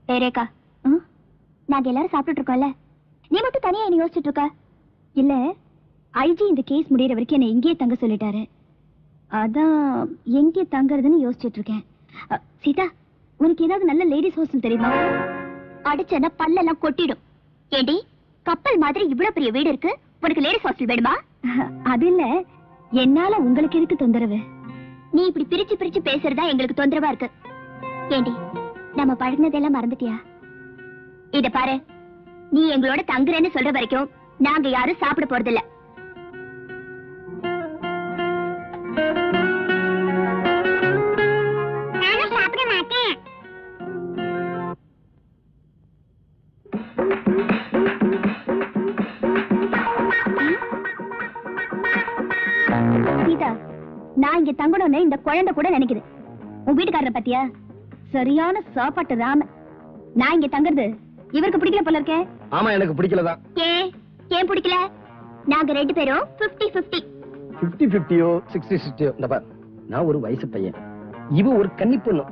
ரேகா, நாங்க எல்லாரும் சாப்பிட்டு இருக்கோம்ல, நீ மட்டும் தனியா என்ன யோசிச்சுட்டு இருக்க? இல்ல, ஐஜி இந்த கேஸ் முடியற வரைக்கும் என்ன இங்கேயே தங்க சொல்லிட்டாரு. அதான் எங்கே தங்கறதுன்னு யோசிச்சுட்டு இருக்கேன். சீதா, உனக்கு ஏதாவது நல்ல லேடிஸ் ஹாஸ்டல் தெரியுமா? அடிச்சனா பல்லெல்லாம் கொட்டிடும். ஏண்டி, கப்பல் மாதிரி இவ்வளவு பெரிய வீடு இருக்கு, உனக்கு லேடிஸ் ஹாஸ்டல் வேணுமா? அது இல்ல, என்னால உங்களுக்கு எதுக்கு தொந்தரவு? நீ இப்படி பிரிச்சு பிரிச்சு பேசுறதா எங்களுக்கு தொந்தரவா இருக்கு. ஏண்டி, நம்ம பழகினதெல்லாம் மறந்துட்டியா? இத பாரு, நீ எங்களோட தங்குறேன்னு சொல்ற வரைக்கும் நாங்க யாரும் சாப்பிட போறதில்ல. நானும் சாப்பிட மாட்டேன். சீதா, நான் இங்க தங்கணும்னு இந்த குழந்தை கூட நினைக்குது. உன் வீட்டுக்காரரை பத்தியா? சரியான சாப்பாட்டு ராம. நான் இங்க தங்குறது இவருக்கு பிடிக்கல போல இருக்கே. ஆமா, எனக்கு பிடிக்கலதான். ஏன் பிடிக்கல? நாங்க ரெண்டு பேரும் 50-50. 50-50யோ 60-60யோ, இந்த பார், நான் ஒரு வயசு பையன், இவ ஒரு கன்னி பொண்ணு.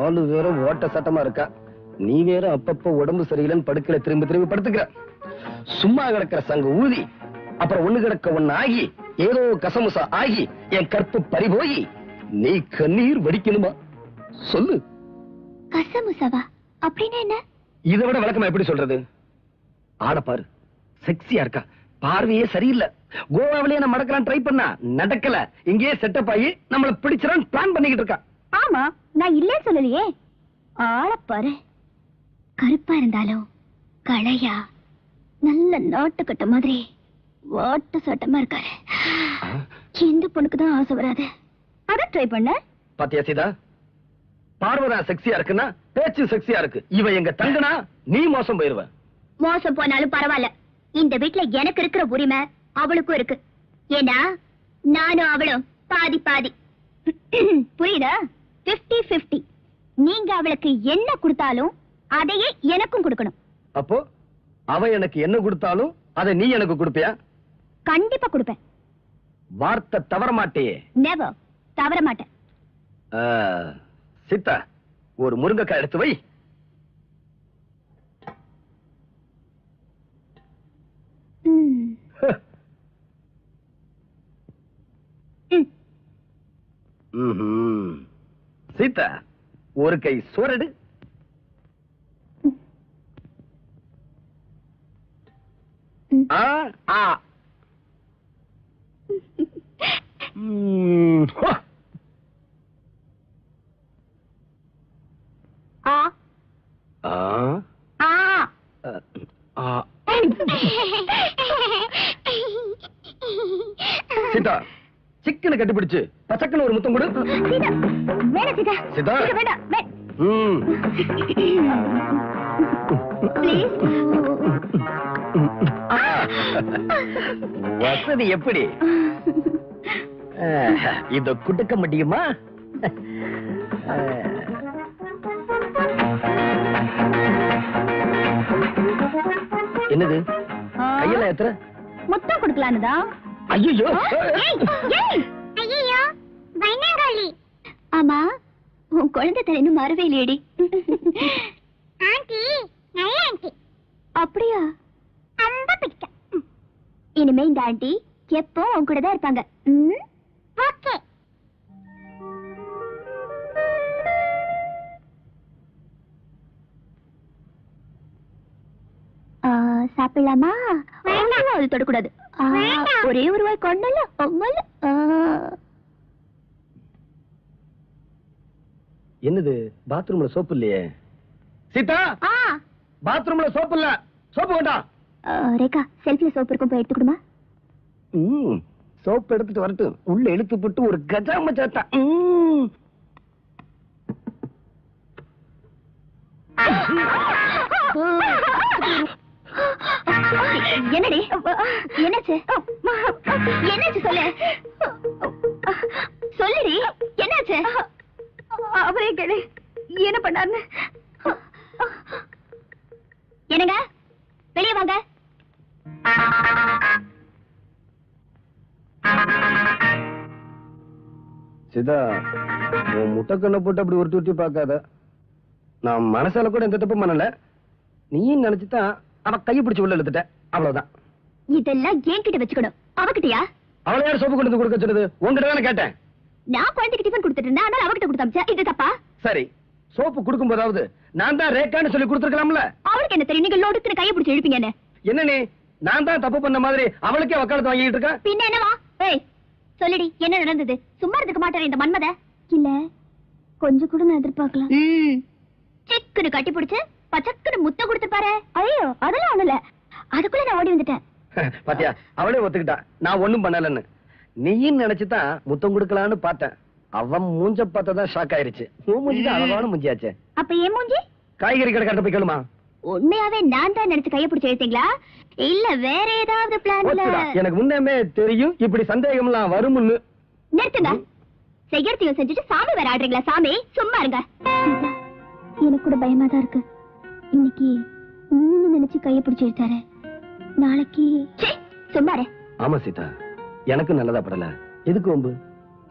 ஆளு வேற ஓட்ட சட்டமா இருக்கா, நீ வேற அப்பப்ப உடம்பு சரியில்லைன்னு படுக்கல திரும்பி திரும்பி படுத்துக்கிற. சும்மா கிடக்கிற சங்க ஊதி, அப்புறம் ஒண்ணு கிடக்க ஒண்ணு ஆகி, ஏதோ கசமுசா ஆகி என் கற்பு பறிபோய் நீ கண்ணீர் வடிக்கணுமா? சொல்லு. கசமுசாவா அப்படின்னா என்ன? இதை விட விளக்கமா எப்படி சொல்றது? ஆட பாரு, செக்ஸியா இருக்கா, பார்வையே சரியில்லை. கோவாவிலேயே நம்ம நடக்கலாம் ட்ரை பண்ணா நடக்கல, இங்கேயே செட்டப் ஆகி நம்மள பிடிச்சிடான்னு பிளான் பண்ணிக்கிட்டு இருக்கா. ஆமா, நான் இல்லே சொல்லலையே. ஆள பாரு, கருப்பா இருந்தாலும் களையா, நல்ல நாட்டுக்கட்ட மாதிரி வாட்ட சட்டமா இருக்காரு. எந்த பொண்ணுக்கு தான் ஆசை வராது? அத ட்ரை பண்ண. பாத்தியா சீதா, பார்வதா செக்ஸியா இருக்குன்னா பேச்சு செக்ஸியா இருக்கு. இவ எங்க தங்கனா நீ மோசம் போயிருவ. மோசம் போனாலும் பரவாயில்ல, இந்த வீட்டுல எனக்கு இருக்கிற உரிமை அவளுக்கும் இருக்கு. ஏன்னா நானும் அவளும் பாதி பாதி. புரியுதா? 50-50. நீங்க அவளுக்கு என்ன கொடுத்தாலும் அதையே எனக்கும் கொடுக்கணும். அப்போ அவ எனக்கு என்ன கொடுத்தாலும் அதை நீ எனக்கு கொடுப்பியா? கண்டிப்பா கொடுப்பேன். வார்த்தை தவற மாட்டேயே? நெவர், தவற மாட்டேன். சீதா, ஒரு முருங்கைக்காய் எடுத்து வை. சீதா, ஒரு கை சோறடு. சீதா, சிக்கனை கட்டிப்பிடிச்சு பசக்கன்னு ஒரு முத்தம் கொடு. சீதா, வசதி எப்படி? இத குடுக்க முடியுமா? என்னது கையில எத்தனை முத்தம் கொடுக்கலான்னுதா? ஐயோ பயங்கரி. ஆமா, உன் குழந்தை தலைன்னு மறவே இல்லையடி. ஆண்டி நல்ல ஆண்டி. அப்படியா? ரொம்ப பிடிக்கும். இனிமே இந்த ஆண்டி எப்போ உன் கூட தான் இருப்பாங்க. ஓகே. சாப்பிடலாமா? அது தொடக்கூடாது. ஒரே ஒரு வாய் கொண்டல. என்னது, பாத்ரூம்ல சோப்பு இல்லையே? சீதா, பாத்ரூம்ல சோப்பு இல்ல. சோப்பு வேண்டாம். ரேகா, செல்ஃபில சோப்பு இருக்கும், போய் எடுத்துக்கணுமா? சோப்பு எடுத்துட்டு வரட்டும். உள்ள இழுத்து போட்டு ஒரு கஜாம சாத்தா. என்னடி, என்னாச்சு? என்னாச்சு சொல்லு. சொல்லுடி, என்னாச்சு? அவரே கேளு, என்ன பண்ணாருன்னு. என்னங்க, வெளியே வாங்க. சிதா, உன் முட்டைக்கண்ணை போட்டு அப்படி உருட்டி உருட்டி பார்க்காத. நான் மனசால கூட எந்த தப்பும் பண்ணல. நீயும் நினைச்சுதான் அவ கையை பிடிச்சு உள்ள இழுத்துட்ட, அவ்வளவுதான். இதெல்லாம் என்கிட்ட வச்சுக்கணும், அவகிட்டயா? அவளை யார் சோப்பு கொண்டு வந்து கொடுக்க சொன்னது? உங்ககிட்ட தானே கேட்டேன். நான் குழந்தைக்கு டிஃபன் கொடுத்துட்டு இருந்தேன், ஆனால் அவகிட்ட கொடுத்தாச்சா? இது தப்பா? சரி, சோப்பு கொடுக்கும் போதாவது நான் தான் ரேக்கான்னு சொல்லி கொடுத்துருக்கலாம்ல. அவளுக்கு என்ன தெரியும், நீங்க லோடுக்கு கையை பிடிச்சு இழுப்பீங்கன்னு? என்ன நீ நான் தான் தப்பு பண்ண மாதிரி அவளுக்கே வக்காலத்து வாங்கிட்டு இருக்கா? பின்ன என்னவா? ஏய் சொல்லிடி, என்ன நடந்தது? சும்மா இருக்க மாட்டேன் இந்த மன்மத. இல்ல கொஞ்சம் கூட நான் எதிர்பார்க்கலாம். சிக்குன்னு கட்டி பிடிச்சு பச்சக்குன்னு முத்தம் கொடுத்து பாரு. ஐயோ அதெல்லாம் ஒண்ணு இல்ல, அதுக்குள்ள நான் ஓடி வந்துட்டேன். பாத்தியா, அவளே ஒத்துக்கிட்டா நான் ஒண்ணும் பண்ணலன்னு. நீயும் நினைச்சுதான் முத்தம் கொடுக்கலான்னு பார்த்தேன். அவன் மூஞ்ச பார்த்ததான் ஷாக் ஆயிருச்சு. மூஞ்சிதான் அளவான மூஞ்சியாச்சே. அப்ப ஏன் மூஞ்சி? காய்கறி கடை கட்ட போய் கேளுமா. உண்மையாவே நான் தான் நினைச்சு கையை பிடிச்சு எழுத்தீங்களா இல்ல வேற ஏதாவது பிளான்ல? எனக்கு முன்னமே தெரியும் இப்படி சந்தேகம்லாம் வரும்னு. நிறுத்துங்க, செய்யறதையும் செஞ்சுட்டு சாமி வேற ஆடுறீங்களா? சாமி சும்மா இருங்க. எனக்கு கூட பயமா தான் இருக்கு. இன்னைக்கு நீங்க நினைச்சு கையை பிடிச்சு எழுத்தாரு, நாளைக்கு சும்மா இரு. ஆமா சீதா, எனக்கு நல்லதா படல. எதுக்கு வம்பு?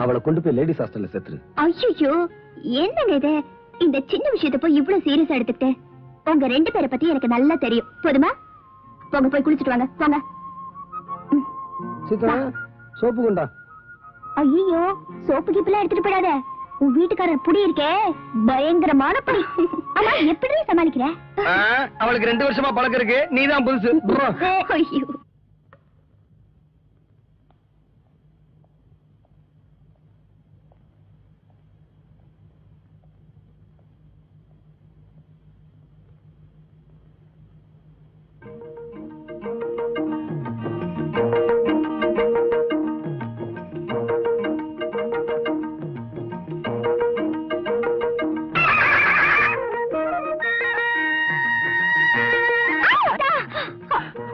அவளை கொண்டு போய் லேடிஸ் ஹாஸ்டல்ல சேர்த்துரு. ஐயோ என்னங்க இது? இந்த சின்ன விஷயத்தை போய் இவ்வளவு சீரியஸா எடுத்துக்கிட்டு? உங்க ரெண்டு பேரை பத்தி எனக்கு நல்லா தெரியும். போதுமா? போங்க போய் குளிச்சுட்டு வாங்க, போங்க. சீதா, சோப்பு கொண்டா. ஐயோ சோப்பு கிப்பெல்லாம் எடுத்துட்டு போயிடாத. உன் வீட்டுக்காரர் புடி இருக்கே, பயங்கரமான புடி. ஆமா எப்படி சமாளிக்கிற? அவளுக்கு 2 வருஷமா பழக்கம் இருக்கு, நீதான் புதுசு.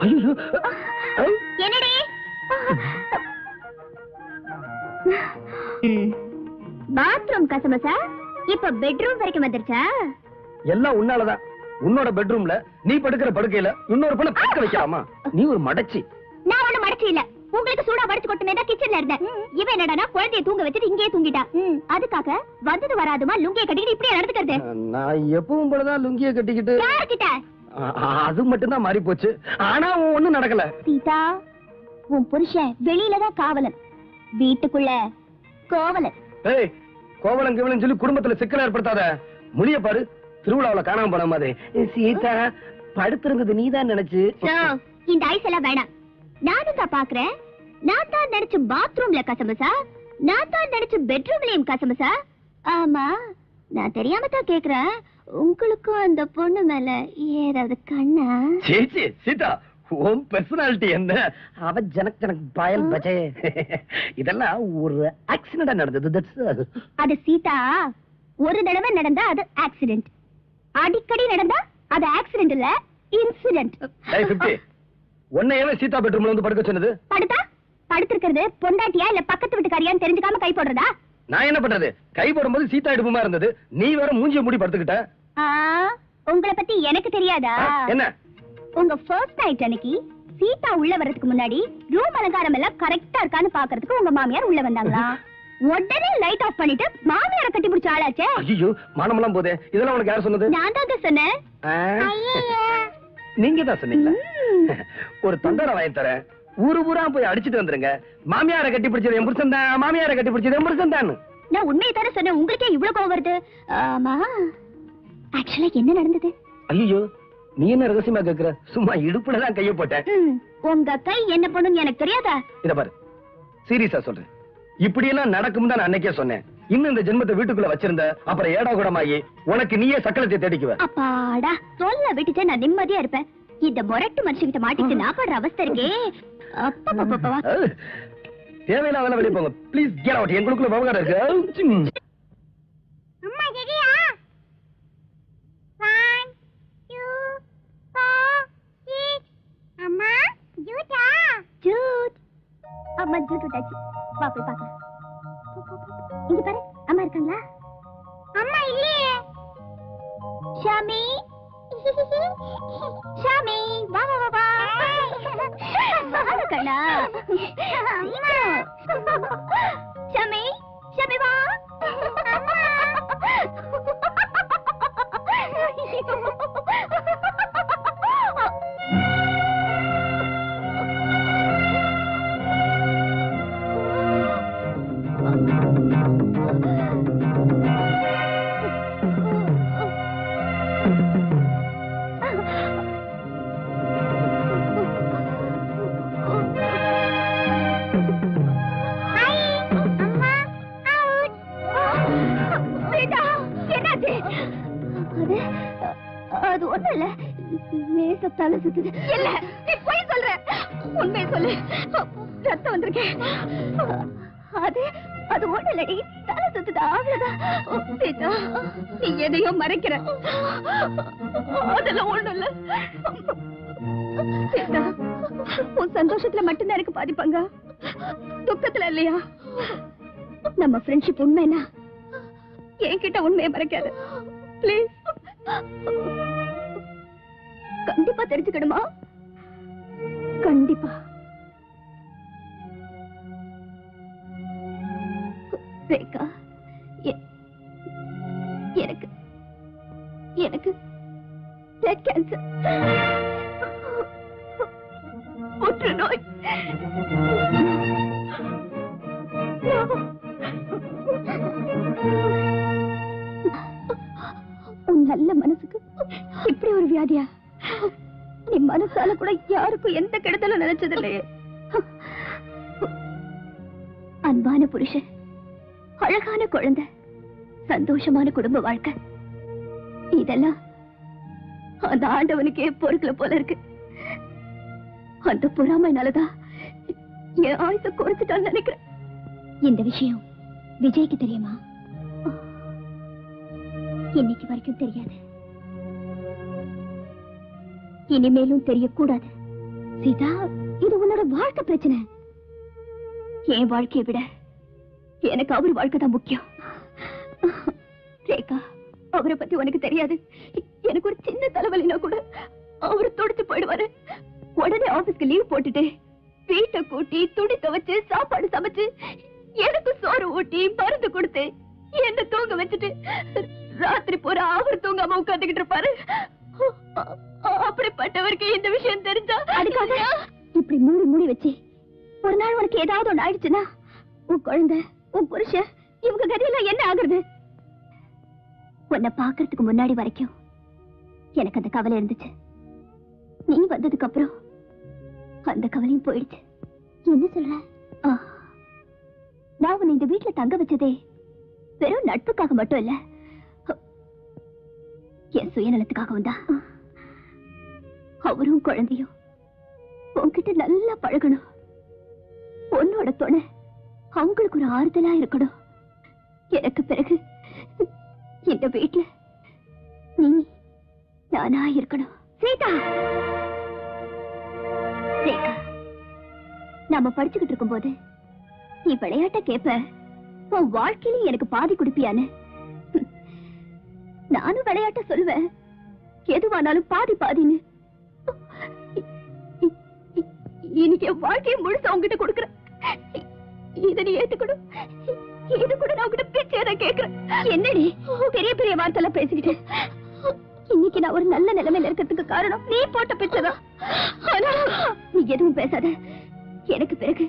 ஐயோ என்னடி? பாத்ரூம் கசமசா இப்ப பெட்ரூம் வரைக்கும் வந்துருச்சா? எல்லாம் உன்னாலதான். உன்னோட பெட்ரூம்ல நீ படுக்கிற படுக்கையில இன்னொரு பொண்ணு படுக்க வைக்கலாமா? நீ ஒரு மடச்சி. நான் ஒண்ணு மடச்சி இல்ல, உங்களுக்கு சூடா வடிச்சு கொட்டுமே தான் கிச்சன்ல இருந்தேன். இவன் என்னடா குழந்தைய தூங்க வச்சுட்டு இங்கேயே தூங்கிட்டா. அதுக்காக வந்தது வராதுமா லுங்கிய கட்டிக்கிட்டு இப்படியே நடந்துக்கிறது? நான் எப்பவும் போலதான் லுங்கிய கட்டிக்கிட்டு. யார்கிட்ட? அது மட்டும் தான் மாறி போச்சு. ஆனா ஒண்ணும் நடக்கல. சீதா, உன் புருஷன் வெளியிலதான் காவலன், வீட்டுக்குள்ள கோவலன். ஏய், கோவலன் கிவலன் சொல்லி குடும்பத்துல சிக்கல் ஏற்படுத்தாத. முடிய பாரு, திருவிழாவுல காணாம போன மாதிரி. சீதா, படுத்திருந்தது நீதான் நினைச்சு. இந்த ஐஸ் எல்லாம் வேணாம். நானும் தான் பாக்குறேன். நான் தான் நினைச்சு பாத்ரூம்ல கசமசா, நான் தான் நினைச்சு பெட்ரூம்லயும் கசமசா. ஆமா, நான் தெரியாம தான் கேக்குறேன், உங்களுக்கும் அந்த பொண்ணு மேல ஏதாவது கண்ணா? சேச்சி சீதா, உன் பெர்சனாலிட்டி என்ன? அவ ஜனக் ஜனக் பாயல் பஜே. இதெல்லாம் ஒரு ஆக்சிடென்ட் நடந்தது. அது சீதா, ஒரு தடவை நடந்தா அது ஆக்சிடென்ட், அடிக்கடி நடந்தா அது ஆக்சிடென்ட் இல்ல இன்சிடென்ட். உன்னையவே சீதா பெட்ரூம்ல வந்து படுக்க சொன்னது? படுத்தா படுத்திருக்கிறது பொண்டாட்டியா இல்ல பக்கத்து வீட்டுக்காரியான்னு தெரிஞ்சுக்காம கை போடுறதா? நான் என்ன பண்றது? கை போடும்போது சீதா இடுப்புமா இருந்தது, நீ வேற மூஞ்சிய மூடி படுத்துக்கிட்ட. உங்களை பத்தி எனக்கு தெரியாதா? என்ன? உங்க ஃபர்ஸ்ட் நைட் அன்னைக்கு சீதா உள்ள வரதுக்கு முன்னாடி ரூம் அலங்காரம் எல்லாம் கரெக்டா இருக்கான்னு பாக்குறதுக்கு உங்க மாமியார் உள்ள வந்தாங்களா? உடனே லைட் ஆஃப் பண்ணிட்டு மாமியார கட்டி பிடிச்ச ஆளாச்சே. ஐயோ, மானமெல்லாம் போதே. இதெல்லாம் உனக்கு யார் சொன்னது? நான் தான் சொன்னேன். நீங்க தான் சொன்னீங்களா? ஒரு தண்டனை வாங்கி தரேன், ஊரு ஊரா போய் அடிச்சிட்டு வந்துருங்க. மாமியார கட்டி பிடிச்சது என் புருஷன் தான், மாமியார கட்டி பிடிச்சது என் புருஷன் தான். நான் உண்மையை தானே சொன்னேன், உங்களுக்கே இவ்வளவு கோவம் வருது? ஆமா, ஆக்சுவலா என்ன நடந்தது? ஐயோ, நீ என்ன ரகசியமா கேக்குற? சும்மா இடுப்புலதான் கைய போட்டேன். உங்க கை என்ன பண்ணுன்னு எனக்கு தெரியாதா? இத பாரு, சீரியஸா சொல்றேன், இப்படி எல்லாம் நடக்கும் தான் அன்னைக்கே சொன்னேன். இன்னும் இந்த ஜென்மத்தை வீட்டுக்குள்ள வச்சிருந்த அப்புறம் ஏடா கூடமாயி உனக்கு நீயே சக்கலத்தை தேடிக்குவ. அப்பாடா, சொல்ல விட்டுட்டு நான் நிம்மதியா இருப்பேன். இந்த மொரட்டு மனுஷங்கிட்ட மாட்டிட்டு நான் படுற அவஸ்தை இருக்கே. அப்பா தேவையில்லாத வெளியே போங்க ப்ளீஸ். Get out. எங்களுக்குள்ள விவகாரம் இருக்கு. அம்மா ரெடியா? 1 2 4 6. அம்மா ஜூட்டா? ஜூட். அம்மா ஜூட் டாச்சி. வா போய் பார்க்கலாம். இங்க பாரு, அம்மா இருக்காங்களா? அம்மா இல்லையே. ஷாமி, ஷாமி, வா வா வா வா. கண்ணா. ஷாமி, ஷாமி வா. அது ஒண்ணும் இல்ல, லேசா தலை சுத்துது. இல்ல, நீ போய் சொல்ற. உண்மையை சொல்லு. ரத்தம் வந்திருக்கேன். அது அது ஒண்ணு இல்லடி, தலை சுத்துது, அவ்வளவுதான். சீதா, நீ எதையோ மறைக்கிற. அதெல்லாம் ஒண்ணும் இல்ல. சீதா, உன் சந்தோஷத்துல மட்டும்தான் எனக்கு பாதிப்பாங்க, துக்கத்துல இல்லையா? நம்ம ஃப்ரெண்ட்ஷிப் உண்மைனா என்கிட்ட உண்மையை மறைக்காது ப்ளீஸ். கண்டிப்பா தெரிஞ்சுக்கணுமா? கண்டிப்பா. ரேகா, எனக்கு எனக்கு பிளட் கேன்சர், புற்றுநோய். உன் நல்ல மனசுக்கு இப்படி ஒரு வியாதியா? நீ மனசால கூட யாருக்கும் எந்த கெடுதலும் நினைச்சதில்லையே. அன்பான புருஷன், அழகான குழந்தை, சந்தோஷமான குடும்ப வாழ்க்கை, இதெல்லாம் அந்த ஆண்டவனுக்கே பொறுக்கல போல இருக்கு. அந்த பொறாமைனாலதான் என் ஆயுச குறைச்சிட்டான்னு நினைக்கிறேன். இந்த விஷயம் விஜய்க்கு தெரியுமா? இன்னைக்கு வரைக்கும் தெரியாது, இனிமேலும் தெரியக்கூடாது. சீதா, இது உன்னோட வாழ்க்கை பிரச்சனை. என் வாழ்க்கையை விட எனக்கு அவர் வாழ்க்கை தான் முக்கியம். ரேகா, அவரை பத்தி உனக்கு தெரியாது. எனக்கு ஒரு சின்ன தலைவலினா கூட அவரு துடிச்சு போயிடுவாரு. உடனே ஆபீஸ்க்கு லீவ் போட்டுட்டு வீட்டை கூட்டி துணி துவைச்சு சாப்பாடு சமைச்சு எனக்கு சோறு ஊட்டி மருந்து கொடுத்து என்ன தூங்க வச்சுட்டு ராத்திரி பூரா அவர் தூங்காம உட்காந்துக்கிட்டு இருப்பாரு. அப்படிப்பட்டவருக்கு இந்த விஷயம் தெரிஞ்சா அதுக்காக இப்படி மூடி மூடி வச்சு ஒரு நாள் உனக்கு ஏதாவது ஒண்ணு ஆயிடுச்சுன்னா உன் குழந்தை, உன் புருஷன், இவங்க கதையெல்லாம் என்ன ஆகுறது? உன்னை பாக்குறதுக்கு முன்னாடி வரைக்கும் எனக்கு அந்த கவலை இருந்துச்சு. நீ வந்ததுக்கு அப்புறம் அந்த கவலையும் போயிடுச்சு. என்ன சொல்ற? நான் உன்னை இந்த வீட்டுல தங்க வச்சதே வெறும் நட்புக்காக மட்டும் இல்ல, என் சுயநலத்துக்காகவும் தான். அவரும் குழந்தையும் உன்கிட்ட நல்லா பழகணும். உன்னோட துணை அவங்களுக்கு ஒரு ஆறுதலா இருக்கணும். எனக்கு பிறகு இந்த வீட்டுல நீ நானா இருக்கணும். சீதா, ரேகா, நாம படிச்சுக்கிட்டு இருக்கும் போது நீ விளையாட்ட கேப்ப, உன் வாழ்க்கையில எனக்கு பாதி குடிப்பியான்னு. நானும் விளையாட்ட சொல்லுவேன், எதுவானாலும் பாதி பாதின்னு. இன்னைக்கு என் வாழ்க்கையை முழுசா உங்ககிட்ட கொடுக்குறேன். இதை நீ ஏத்துக்கணும். இது கூட நான் உங்ககிட்ட பேச்சேதான் கேட்கிறேன். என்னடி பெரிய பெரிய வார்த்தைலாம் பேசிக்கிட்டு? இன்னைக்கு நான் ஒரு நல்ல நிலைமையில இருக்கிறதுக்கு காரணம் நீ போட்ட பிச்சைதான். நீ எதுவும் பேசாத. எனக்கு பிறகு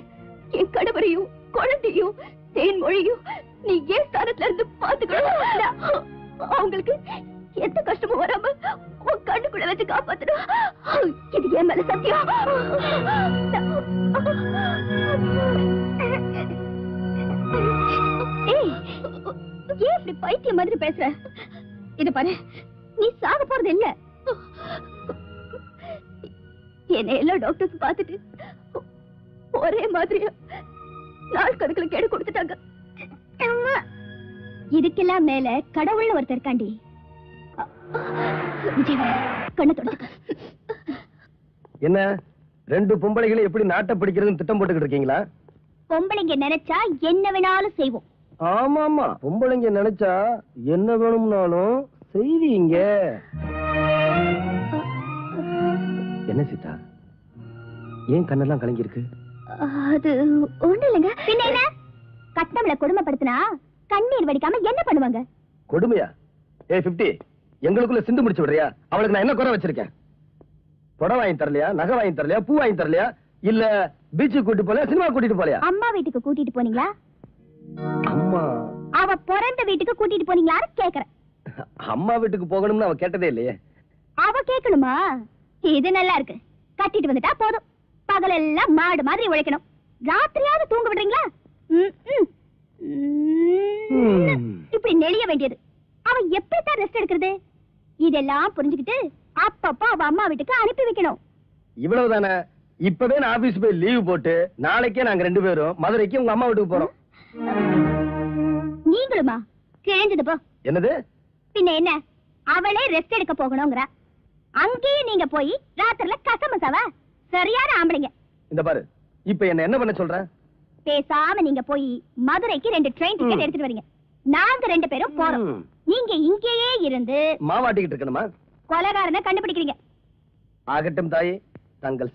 என் கணவரையும் குழந்தையும் தேன்மொழியும் நீ ஏன் ஸ்தானத்துல இருந்து பாத்துக்கணும். அவங்களுக்கு எந்த கஷ்டமும் வராம உன் கண்ணுக்குள்ள வச்சு காப்பாத்தணும். இது என் மேல சத்தியம். ஏன் இப்படி பைத்தியம் மாதிரி பேசுற? இது பாரு, நீ சாக போறது இல்ல. என்ன எல்லா டாக்டர்ஸ் பார்த்துட்டு ஒரே மாதிரி நாள் கணக்குல கேடு கொடுத்துட்டாங்க. இதுக்கெல்லாம் மேல கடவுள்னு ஒருத்தர் இருக்காண்டி. கண்ணை தொடச்சுக்க. என்ன ரெண்டு பொம்பளைகளை எப்படி நாட்டை பிடிக்கிறதுன்னு திட்டம் போட்டுக்கிட்டு இருக்கீங்களா? பொம்பளைங்க நினைச்சா என்ன வேணாலும் செய்வோம். ஆமா ஆமா, பொம்பளைங்க நினைச்சா என்ன வேணும்னாலும் செய்வீங்க. என்ன சீதா, ஏன் கண்ணெல்லாம் கலங்கி இருக்கு? அது ஒண்ணு இல்லைங்க. பின்ன என்ன, கட்டணம்ல கொடுமைப்படுத்தினா கண்ணீர் வடிக்காம என்ன பண்ணுவாங்க? கொடுமையா? ஏய் 50, எங்களுக்குள்ள சிந்து முடிச்சு விடுறியா? அவளுக்கு நான் என்ன குறை வச்சிருக்கேன்? புடவை வாங்கி தரலையா, நகை வாங்கி தரலையா, பூ வாங்கி தரலையா, இல்ல பீச்சுக்கு கூட்டிட்டு போலையா, சினிமா கூட்டிட்டு போலையா? அம்மா வீட்டுக்கு கூட்டிட்டு போனீங்களா? அம்மா அவ பிறந்த வீட்டுக்கு கூட்டிட்டு போனீங்களான்னு கேக்குறேன். அம்மா வீட்டுக்கு போகணும்னு அவ கேட்டதே இல்லையே. அவ கேட்கணுமா? இது நல்லா இருக்கு. கட்டிட்டு வந்துட்டா போதும். பகலெல்லாம் மாடு மாதிரி உழைக்கணும். ராத்திரியாவது தூங்க விடுறீங்களா? இப்படி நெளிய வேண்டியது. அவன் எப்படித்தான் ரெஸ்ட் எடுக்கிறது? இதெல்லாம் எல்லாம் புரிஞ்சுக்கிட்டு அப்பப்போ அவ அம்மா வீட்டுக்கு அனுப்பி வைக்கணும். இவ்வளவுதானே? இப்பவே நான் ஆபீஸ் போய் லீவ் போட்டு நாளைக்கே நாங்க 2 பேரும் மதுரைக்கு உங்க அம்மா வீட்டுக்கு போறோம். நீங்களுமா? கிழிஞ்சது போ. என்னது? பின்ன என்ன, அவளே ரெஸ்ட் எடுக்க போகணும்ங்கற, அங்கேயே நீங்க போய் ராத்திரில கசமசாவா? சரியான ஆம்பளைங்க. இந்த பாரு, இப்ப என்ன பண்ண சொல்ற? பேசாம நீங்க போய் மதுரைக்கு 2 ட்ரெயின் டிக்கெட் எடுத்துட்டு வரீங்க. நாங்க 2 பேரும் போறோம். நீங்க இங்கேயே இருந்து மாவாட்டிக்கிட்டு இருக்கணுமா? கொலைகாரனை கண்டுபிடிக்கிறீங்க. ஆகட்டும் தாயே, தங்கள்